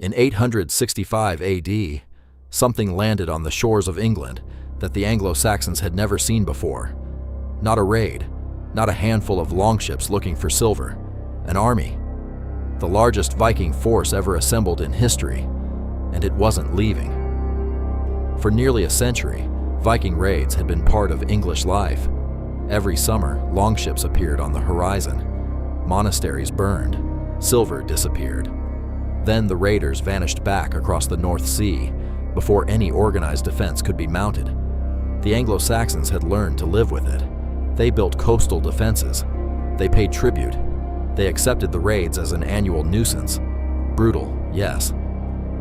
In 865 AD, something landed on the shores of England that the Anglo-Saxons had never seen before. Not a raid, not a handful of longships looking for silver, an army. The largest Viking force ever assembled in history, and it wasn't leaving. For nearly a century, Viking raids had been part of English life. Every summer, longships appeared on the horizon. Monasteries burned, silver disappeared. Then the raiders vanished back across the North Sea before any organized defense could be mounted. The Anglo-Saxons had learned to live with it. They built coastal defenses. They paid tribute. They accepted the raids as an annual nuisance. Brutal, yes,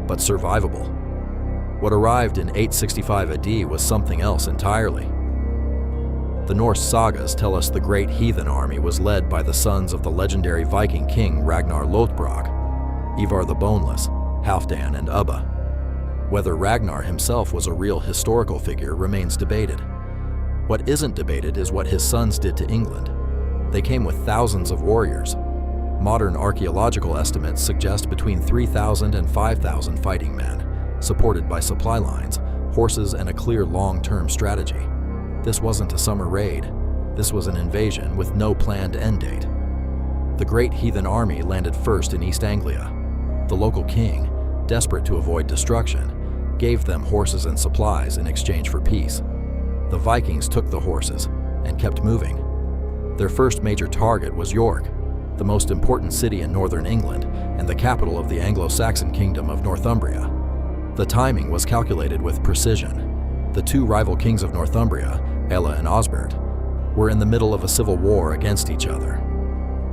but survivable. What arrived in 865 AD was something else entirely. The Norse sagas tell us the Great Heathen Army was led by the sons of the legendary Viking king Ragnar Lothbrok, Ivar the Boneless, Halfdan, and Ubba. Whether Ragnar himself was a real historical figure remains debated. What isn't debated is what his sons did to England. They came with thousands of warriors. Modern archaeological estimates suggest between 3,000 and 5,000 fighting men, supported by supply lines, horses, and a clear long-term strategy. This wasn't a summer raid. This was an invasion with no planned end date. The Great Heathen Army landed first in East Anglia. The local king, desperate to avoid destruction, gave them horses and supplies in exchange for peace. The Vikings took the horses and kept moving. Their first major target was York, the most important city in northern England and the capital of the Anglo-Saxon kingdom of Northumbria. The timing was calculated with precision. The two rival kings of Northumbria, Ella and Osbert, were in the middle of a civil war against each other.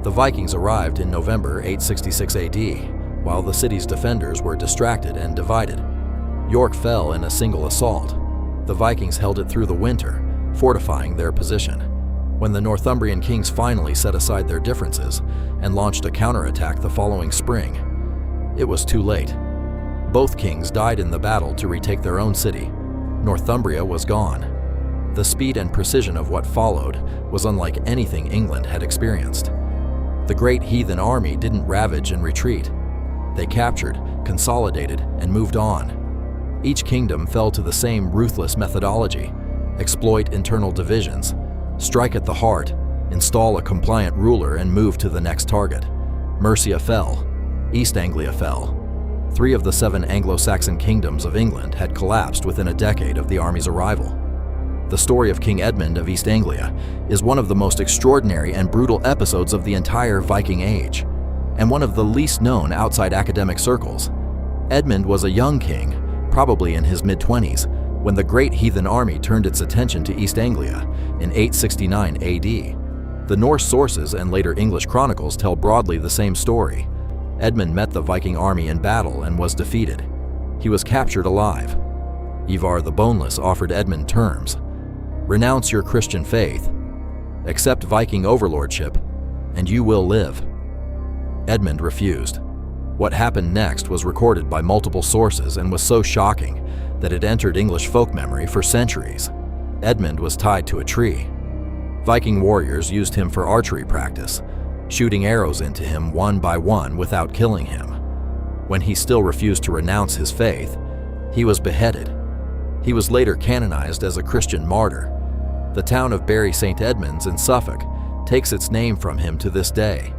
The Vikings arrived in November 866 AD, while the city's defenders were distracted and divided. York fell in a single assault. The Vikings held it through the winter, fortifying their position. When the Northumbrian kings finally set aside their differences and launched a counterattack the following spring, it was too late. Both kings died in the battle to retake their own city. Northumbria was gone. The speed and precision of what followed was unlike anything England had experienced. The Great Heathen Army didn't ravage and retreat. They captured, consolidated, and moved on. Each kingdom fell to the same ruthless methodology: exploit internal divisions, strike at the heart, install a compliant ruler, and move to the next target. Mercia fell. East Anglia fell. 3 of the 7 Anglo-Saxon kingdoms of England had collapsed within a decade of the army's arrival. The story of King Edmund of East Anglia is one of the most extraordinary and brutal episodes of the entire Viking Age, and one of the least known outside academic circles. Edmund was a young king, probably in his mid-20s, when the Great Heathen Army turned its attention to East Anglia in 869 AD. The Norse sources and later English chronicles tell broadly the same story. Edmund met the Viking army in battle and was defeated. He was captured alive. Ivar the Boneless offered Edmund terms: renounce your Christian faith, accept Viking overlordship, and you will live. Edmund refused. What happened next was recorded by multiple sources and was so shocking that it entered English folk memory for centuries. Edmund was tied to a tree. Viking warriors used him for archery practice, shooting arrows into him one by one without killing him. When he still refused to renounce his faith, he was beheaded. He was later canonized as a Christian martyr. The town of Bury St. Edmunds in Suffolk takes its name from him to this day.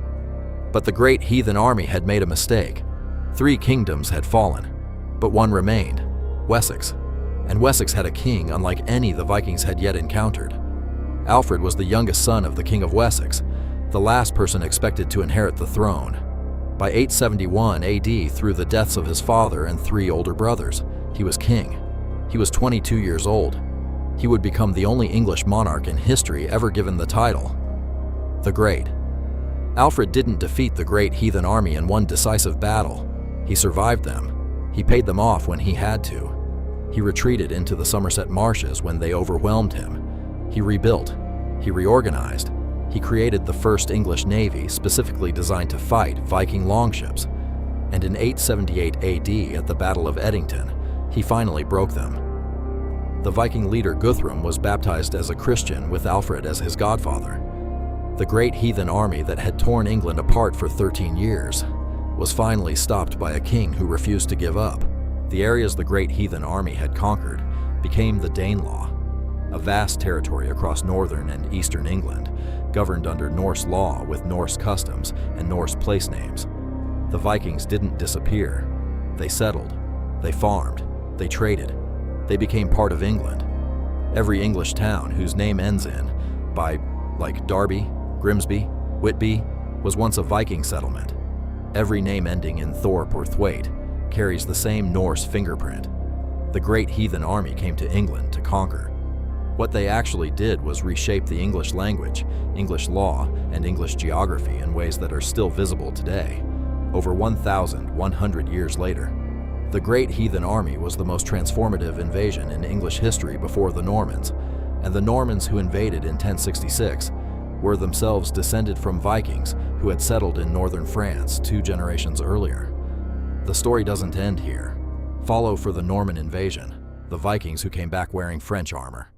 But the Great Heathen Army had made a mistake. 3 kingdoms had fallen, but one remained: Wessex. And Wessex had a king unlike any the Vikings had yet encountered. Alfred was the youngest son of the King of Wessex, the last person expected to inherit the throne. By 871 AD, through the deaths of his father and 3 older brothers, he was king. He was 22 years old. He would become the only English monarch in history ever given the title, the Great. Alfred didn't defeat the Great Heathen Army in one decisive battle. He survived them. He paid them off when he had to. He retreated into the Somerset marshes when they overwhelmed him. He rebuilt. He reorganized. He created the first English navy specifically designed to fight Viking longships. And in 878 AD, at the Battle of Edington, he finally broke them. The Viking leader Guthrum was baptized as a Christian with Alfred as his godfather. The Great Heathen Army that had torn England apart for 13 years was finally stopped by a king who refused to give up. The areas the Great Heathen Army had conquered became the Danelaw, a vast territory across northern and eastern England, governed under Norse law with Norse customs and Norse place names. The Vikings didn't disappear. They settled, they farmed, they traded, they became part of England. Every English town whose name ends in by, like Derby, Grimsby, Whitby, was once a Viking settlement. Every name ending in Thorpe or Thwaite carries the same Norse fingerprint. The Great Heathen Army came to England to conquer. What they actually did was reshape the English language, English law, and English geography in ways that are still visible today, over 1,100 years later. The Great Heathen Army was the most transformative invasion in English history before the Normans, and the Normans who invaded in 1066 were themselves descended from Vikings who had settled in northern France 2 generations earlier. The story doesn't end here. Follow for the Norman invasion, the Vikings who came back wearing French armor.